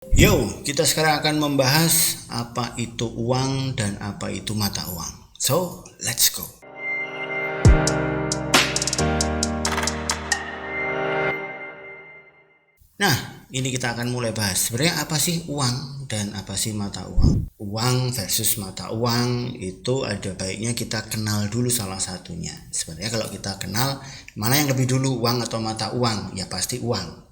Yo, kita sekarang akan membahas apa itu uang dan apa itu mata uang. So, let's go. Nah, ini kita akan mulai bahas. Sebenarnya apa sih uang dan apa sih mata uang? Uang versus mata uang itu ada baiknya kita kenal dulu salah satunya. Sebenarnya kalau kita kenal mana yang lebih dulu, uang atau mata uang? Ya pasti uang.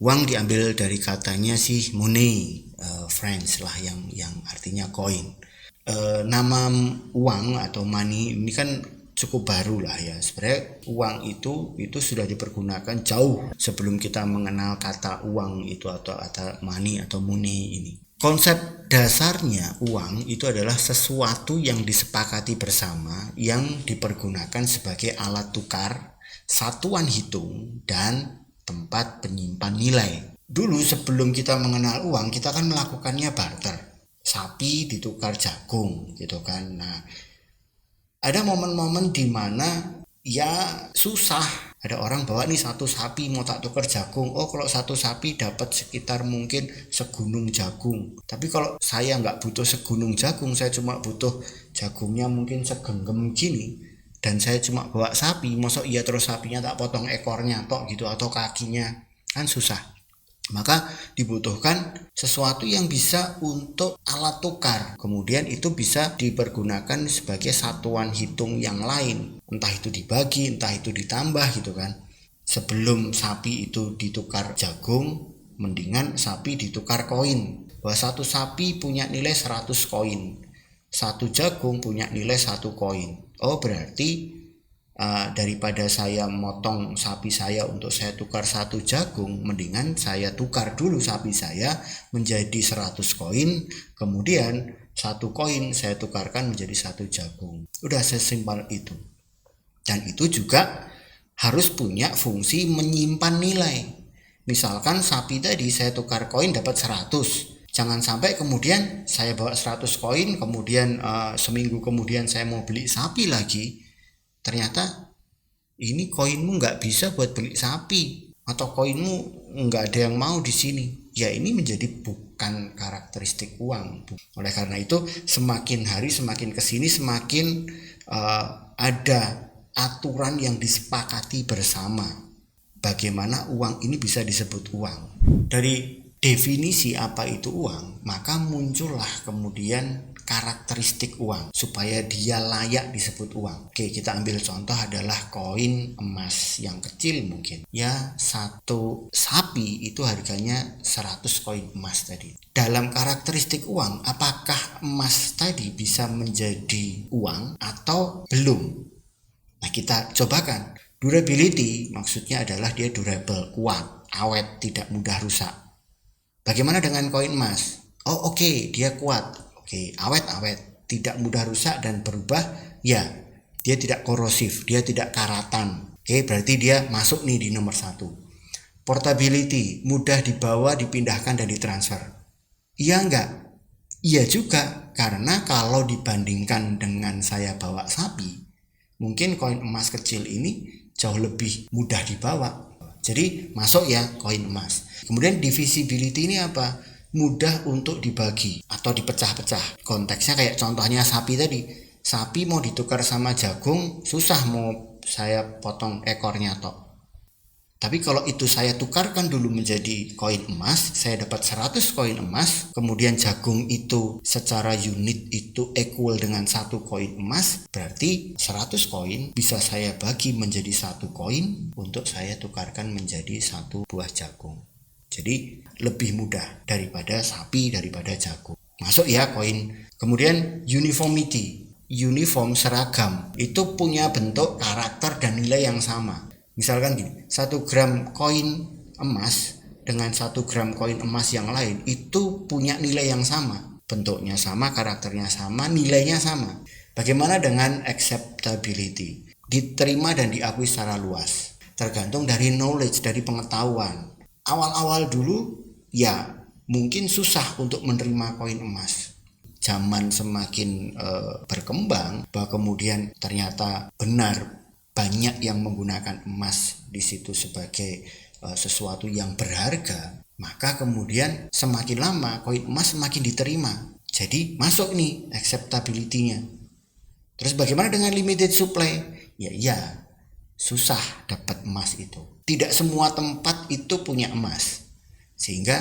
Uang diambil dari katanya sih money, French lah yang artinya koin. Nama uang atau money ini kan cukup baru lah ya. Sebenarnya uang itu sudah dipergunakan jauh sebelum kita mengenal kata uang itu atau kata money atau money ini. Konsep dasarnya uang itu adalah sesuatu yang disepakati bersama yang dipergunakan sebagai alat tukar, satuan hitung, dan tempat penyimpan nilai. Dulu sebelum kita mengenal uang, kita kan melakukannya barter. Sapi ditukar jagung gitu kan. Nah, ada momen-momen di mana ya susah. Ada orang bawa nih satu sapi mau tak tukar jagung. Oh, kalau satu sapi dapat sekitar mungkin segunung jagung. Tapi kalau saya nggak butuh segunung jagung, saya cuma butuh jagungnya mungkin segenggam gini. Dan saya cuma bawa sapi, masa iya terus sapinya tak potong ekornya tok gitu atau kakinya, kan susah. Maka dibutuhkan sesuatu yang bisa untuk alat tukar. Kemudian itu bisa dipergunakan sebagai satuan hitung yang lain. Entah itu dibagi, entah itu ditambah gitu kan. Sebelum sapi itu ditukar jagung, mendingan sapi ditukar koin. Bahwa satu sapi punya nilai 100 koin. Satu jagung punya nilai 1 koin. Oh, berarti daripada saya motong sapi saya untuk saya tukar 1 jagung, mendingan saya tukar dulu sapi saya menjadi 100 koin, kemudian 1 koin saya tukarkan menjadi 1 jagung. Udah sesimpel itu. Dan itu juga harus punya fungsi menyimpan nilai. Misalkan sapi tadi saya tukar koin dapat 100. Jangan sampai kemudian saya bawa 100 koin, kemudian seminggu kemudian saya mau beli sapi lagi, ternyata ini koinmu nggak bisa buat beli sapi atau koinmu nggak ada yang mau di sini. Ya ini menjadi bukan karakteristik uang. Oleh karena itu semakin hari semakin kesini semakin ada aturan yang disepakati bersama bagaimana uang ini bisa disebut uang. Dari definisi apa itu uang, maka muncullah kemudian karakteristik uang supaya dia layak disebut uang. Oke, kita ambil contoh adalah koin emas yang kecil mungkin. Ya, satu sapi itu harganya 100 koin emas tadi. Dalam karakteristik uang, apakah emas tadi bisa menjadi uang atau belum? Nah, kita cobakan. Durability maksudnya adalah dia durable, kuat, awet, tidak mudah rusak. Bagaimana dengan koin emas? Oh, oke, dia kuat. Oke, awet-awet, tidak mudah rusak dan berubah. Ya, dia tidak korosif, dia tidak karatan. Oke, berarti dia masuk nih di nomor 1. Portability, mudah dibawa, dipindahkan dan ditransfer. Iya enggak? Iya juga, karena kalau dibandingkan dengan saya bawa sapi, mungkin koin emas kecil ini jauh lebih mudah dibawa. Jadi masuk ya koin emas. Kemudian divisibility ini apa? Mudah untuk dibagi atau dipecah-pecah. Konteksnya kayak contohnya sapi tadi. Sapi mau ditukar sama jagung, susah mau saya potong ekornya tok. Tapi kalau itu saya tukarkan dulu menjadi koin emas, saya dapat 100 koin emas, kemudian jagung itu secara unit itu equal dengan 1 koin emas, berarti 100 koin bisa saya bagi menjadi 1 koin untuk saya tukarkan menjadi 1 buah jagung. Jadi lebih mudah daripada sapi, daripada jagung. Masuk ya koin. Kemudian uniformity, uniform, seragam, itu punya bentuk, karakter, dan nilai yang sama. Misalkan gini, 1 gram koin emas dengan 1 gram koin emas yang lain itu punya nilai yang sama. Bentuknya sama, karakternya sama, nilainya sama. Bagaimana dengan acceptability? Diterima dan diakui secara luas. Tergantung dari knowledge, dari pengetahuan. Awal-awal dulu ya mungkin susah untuk menerima koin emas. Zaman semakin berkembang, bahwa kemudian ternyata benar banyak yang menggunakan emas di situ sebagai sesuatu yang berharga. Maka kemudian semakin lama koin emas semakin diterima. Jadi masuk nih acceptability-nya. Terus bagaimana dengan limited supply? Ya, susah dapat emas itu. Tidak semua tempat itu punya emas. Sehingga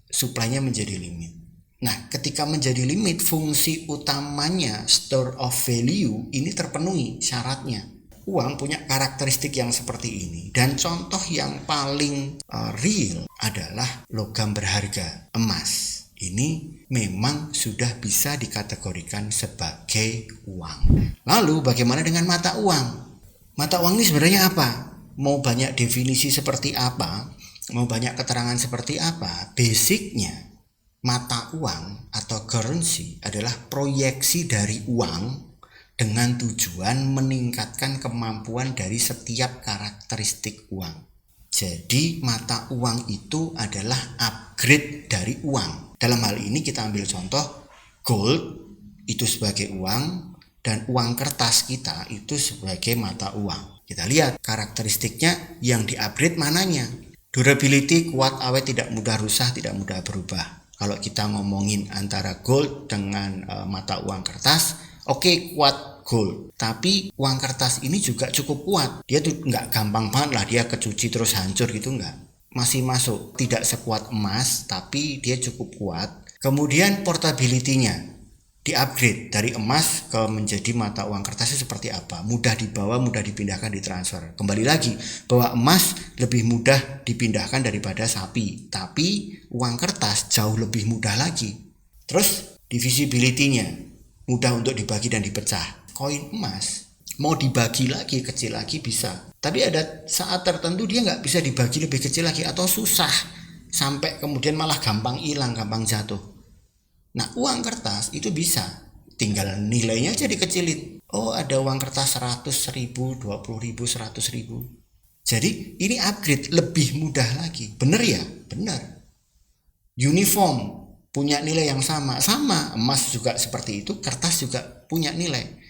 supply-nya menjadi limit. Nah, ketika menjadi limit, fungsi utamanya store of value ini terpenuhi syaratnya. Uang punya karakteristik yang seperti ini, dan contoh yang paling real adalah logam berharga, emas. Ini memang sudah bisa dikategorikan sebagai uang. Lalu bagaimana dengan mata uang? Mata uang ini sebenarnya apa? Mau banyak definisi seperti apa, mau banyak keterangan seperti apa, basicnya mata uang atau currency adalah proyeksi dari uang dengan tujuan meningkatkan kemampuan dari setiap karakteristik uang. Jadi mata uang itu adalah upgrade dari uang. Dalam hal ini kita ambil contoh gold itu sebagai uang dan uang kertas kita itu sebagai mata uang. Kita lihat karakteristiknya yang di-upgrade mananya. Durability kuat, awet, tidak mudah rusak, tidak mudah berubah. Kalau kita ngomongin antara gold dengan mata uang kertas, oke, kuat gold, tapi uang kertas ini juga cukup kuat. Dia tuh nggak gampang banget lah dia kecuci terus hancur gitu, nggak. Masih masuk, tidak sekuat emas, tapi dia cukup kuat. Kemudian portability-nya di-upgrade dari emas ke menjadi mata uang kertasnya seperti apa. Mudah dibawa, mudah dipindahkan, ditransfer. Kembali lagi, bahwa emas lebih mudah dipindahkan daripada sapi, tapi uang kertas jauh lebih mudah lagi. Terus divisibility-nya mudah untuk dibagi dan dipecah. Koin emas mau dibagi lagi kecil lagi bisa, tapi ada saat tertentu dia nggak bisa dibagi lebih kecil lagi atau susah sampai kemudian malah gampang hilang, gampang jatuh. Nah, uang kertas itu bisa, tinggal nilainya aja dikecilin. Oh, ada uang kertas 100.000, 20.000, 100.000. Jadi ini upgrade lebih mudah lagi. Bener ya? Bener. Uniform punya nilai yang sama, emas juga seperti itu, kertas juga punya nilai.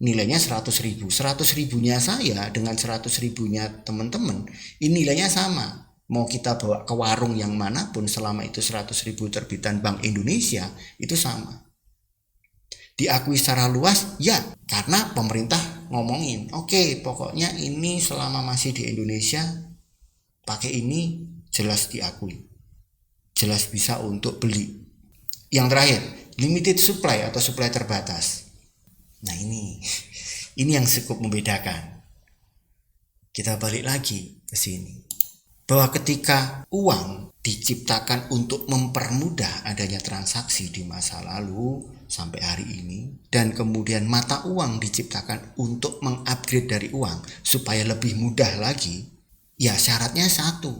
Nilainya 100.000, 100.000-nya saya dengan 100.000-nya teman-teman, ini nilainya sama. Mau kita bawa ke warung yang manapun, selama itu 100.000 terbitan Bank Indonesia, itu sama. Diakui secara luas, ya, karena pemerintah ngomongin, oke, pokoknya ini selama masih di Indonesia, pakai ini jelas diakui, jelas bisa untuk beli. Yang terakhir, limited supply atau supply terbatas. Nah, ini yang cukup membedakan. Kita balik lagi ke sini. Bahwa ketika uang diciptakan untuk mempermudah adanya transaksi di masa lalu sampai hari ini, dan kemudian mata uang diciptakan untuk mengupgrade dari uang supaya lebih mudah lagi, ya syaratnya satu,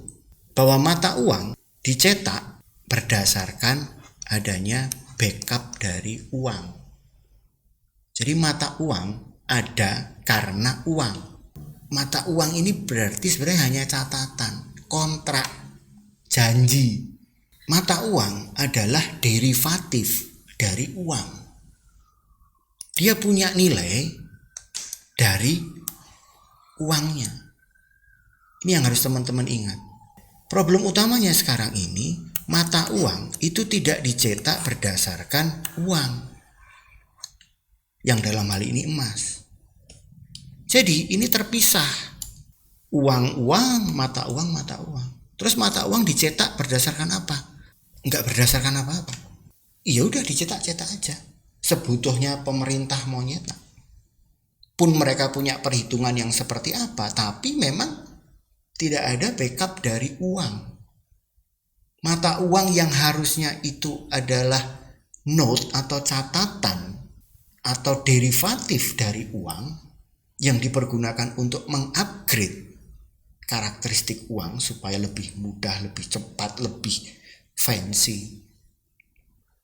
bahwa mata uang dicetak berdasarkan adanya backup dari uang. Jadi mata uang ada karena uang. Mata uang ini berarti sebenarnya hanya catatan, kontrak, janji. Mata uang adalah derivatif dari uang. Dia punya nilai dari uangnya. Ini yang harus teman-teman ingat. Problem utamanya sekarang ini, mata uang itu tidak dicetak berdasarkan uang, yang dalam hal ini emas. Jadi ini terpisah. Uang, mata uang. Terus mata uang dicetak berdasarkan apa? Enggak berdasarkan apa-apa. Ya udah dicetak-cetak aja. Sebutuhnya pemerintah mau nyetak. Pun mereka punya perhitungan yang seperti apa, tapi memang tidak ada backup dari uang. Mata uang yang harusnya itu adalah note atau catatan atau derivatif dari uang yang dipergunakan untuk mengupgrade karakteristik uang supaya lebih mudah, lebih cepat, lebih fancy.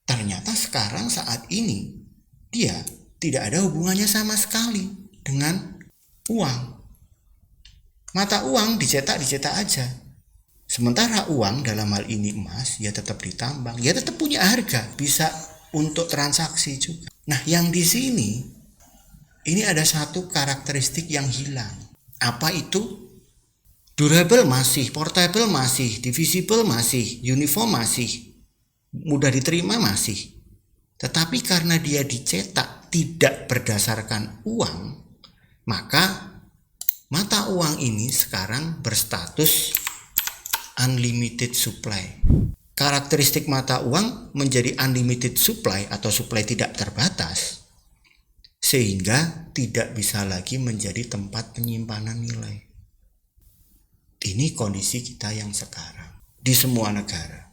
Ternyata sekarang saat ini dia tidak ada hubungannya sama sekali dengan uang. Mata uang dicetak aja. Sementara uang dalam hal ini emas, ya tetap ditambang, ya tetap punya harga, bisa untuk transaksi juga. Nah, yang di sini ini ada satu karakteristik yang hilang. Apa itu? Durable masih, portable masih, divisible masih, uniform masih, mudah diterima masih. Tetapi karena dia dicetak tidak berdasarkan uang, maka mata uang ini sekarang berstatus unlimited supply. Karakteristik mata uang menjadi unlimited supply atau supply tidak terbatas, sehingga tidak bisa lagi menjadi tempat penyimpanan nilai. Ini kondisi kita yang sekarang di semua negara.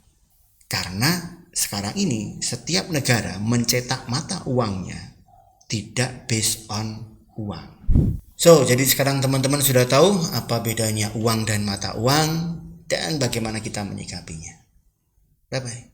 Karena sekarang ini setiap negara mencetak mata uangnya tidak based on uang. So, jadi sekarang teman-teman sudah tahu apa bedanya uang dan mata uang dan bagaimana kita menyikapinya. Bye-bye.